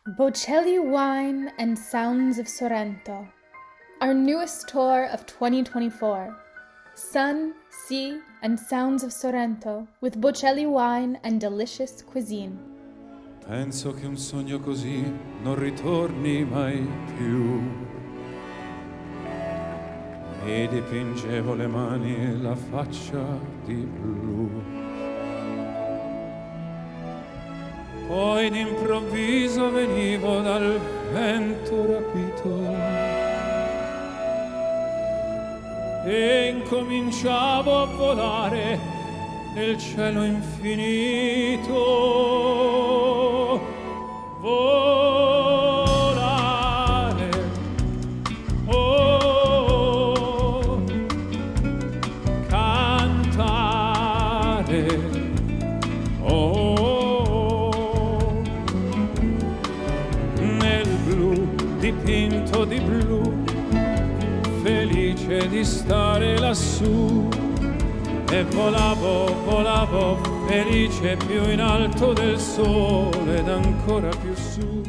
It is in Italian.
Bocelli Wine and Sounds of Sorrento, our newest tour of 2024. Sun, sea, and sounds of Sorrento with Bocelli wine and delicious cuisine. Penso che un sogno così non ritorni mai più. Mi dipingevo le mani e la faccia di blu. Poi d'improvviso venivo dal vento rapito e incominciavo a volare nel cielo infinito. Volare, oh, cantare, oh, nel blu dipinto di blu, felice di stare lassù. E volavo, felice più in alto del sole ed ancora più su.